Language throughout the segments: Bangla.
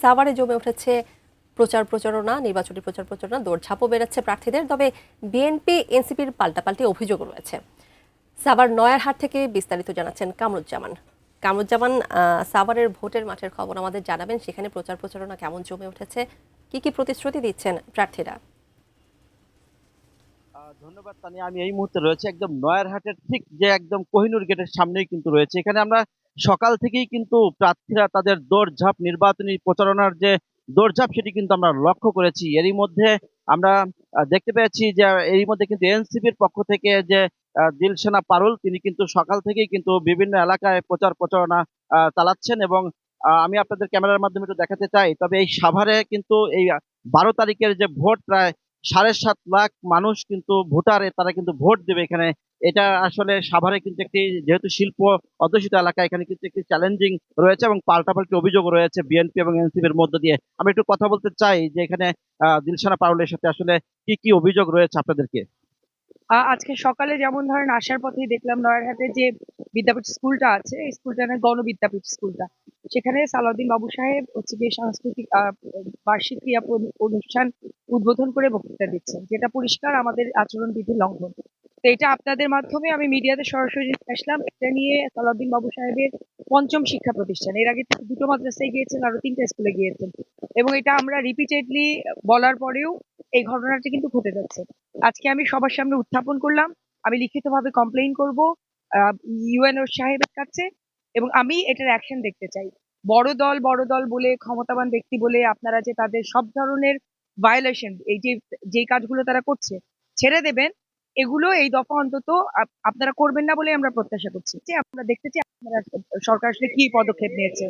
সাভারে জমে উঠেছে প্রচারণা, নির্বাচনী প্রচারণা, দৌড়ঝাঁপও বেড়েছে প্রার্থীদের। তবে বিএনপি এনসিপির পাল্টাপাল্টি অভিযোগ রয়েছে। সাভার নয়ারহাট থেকে বিস্তারিত জানাচ্ছেন কামরুজ্জামান। কামরুজ্জামান, সাভারের ভোটের মাঠের খবর আমাদের জানাবেন। সেখানে প্রচারণা কেমন জমে উঠেছে, কি প্রতিশ্রুতি দিচ্ছেন প্রার্থীরা? ধন্যবাদ তানিয়া। আমি এই মুহূর্তে রয়েছে একদম নয়ারহাটের ঠিক যে একদম কোহিনূর গেটের সামনেই কিন্তু রয়েছে। এখানে আমরা সকাল থেকেই কিন্তু প্রার্থীরা তাদের দৌড়ঝাঁপ, নির্বাচনী প্রচারণার যে দৌড়ঝাঁপ সেটি কিন্তু আমরা লক্ষ্য করেছি। এরই মধ্যে আমরা দেখতে পেয়েছি যে এরই মধ্যে কিন্তু এনসিপির পক্ষ থেকে যে দিলশানা পারুল, তিনি কিন্তু সকাল থেকেই কিন্তু বিভিন্ন এলাকায় প্রচারণা চালাচ্ছেন। এবং আমি আপনাদের ক্যামেরার মাধ্যমে একটু দেখাতে চাই। তবে এই সাভারে কিন্তু এই 12 তারিখের যে ভোট, প্রায় 7.5 লাখ মানুষ কিন্তু ভোটার, তারা কিন্তু ভোট দেবে এখানে। এটা আসলে সাভারে কিন্তু একটি, যেহেতু শিল্প অধ্যুষিত এলাকা, এখানে কিন্তু একটি চ্যালেঞ্জিং রয়েছে এবং পাল্টাপাল্টি অভিযোগ রয়েছে বিএনপি এবং এনসিপির মধ্য দিয়ে। আমি একটু কথা বলতে চাই যে এখানে দিলশানা পারুলের সাথে আসলে কি অভিযোগ রয়েছে আপনাদেরকে। আজকে সকালে যেমন ধরেন আসার পথেই দেখলাম নয়ারহাটে যে বিদ্যাপীঠ স্কুলটা আছে, এই স্কুলটা না গণবিদ্যাপীঠ স্কুলটা, সেখানে সালাউদ্দিন বাবু সাহেব হচ্ছে গিয়ে সাংস্কৃতিক বার্ষিক ক্রিয়া অনুষ্ঠান উদ্বোধন করে বক্তৃতা দিচ্ছেন, যেটা পরিষ্কার আমাদের আচরণ বিধি লঙ্ঘন। তো এটা আপনাদের মাধ্যমে আমি মিডিয়াতে সরাসরি আসলাম। এটা নিয়ে সালাউদ্দিন বাবু সাহেবের পঞ্চম শিক্ষা প্রতিষ্ঠান, এর আগে 2টো মাদ্রাসায় গিয়েছেন, আরো 3টা স্কুলে গিয়েছেন, এবং এটা আমরা রিপিটেডলি বলার পরেও এই ঘটনাটি কিন্তু ঘটে যাচ্ছে। আজকে আমি সবার সামনে উত্থাপন করলাম, আমি লিখিতভাবে কমপ্লেইন করব ইউএনও সাহেবের কাছে, এবং আমি এটার অ্যাকশন দেখতে চাই। বড় দল বলে, ক্ষমতাবান ব্যক্তি বলে আপনারা যে তাদের সব ধরনের ভায়োলেশন, এই যে কাজগুলো তারা করছে, ছেড়ে দেবেন। এগুলো এই দফা অন্তত আপনারা করবেন না বলে আমরা প্রত্যাশা করছি। যে আমরা দেখতে চাই আপনারা সরকার আসলে কি পদক্ষেপ নিয়েছে।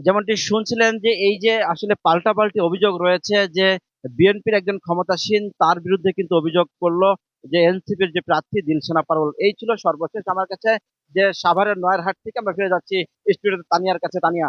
যেমনটি শুনছিলেন যে এই যে আসলে পাল্টাপাল্টি অভিযোগ রয়েছে যে বিএনপির একজন ক্ষমতাসীন, তার বিরুদ্ধে কিন্তু অভিযোগ করলো যে এনসিপির যে প্রার্থী দিলশানা পারুল। এই ছিল সর্বশেষ আমার কাছে। যে সাভারের নয়ারহাট থেকে আমরা ফিরে যাচ্ছি স্টুডিও তানিয়ার কাছে। তানিয়া।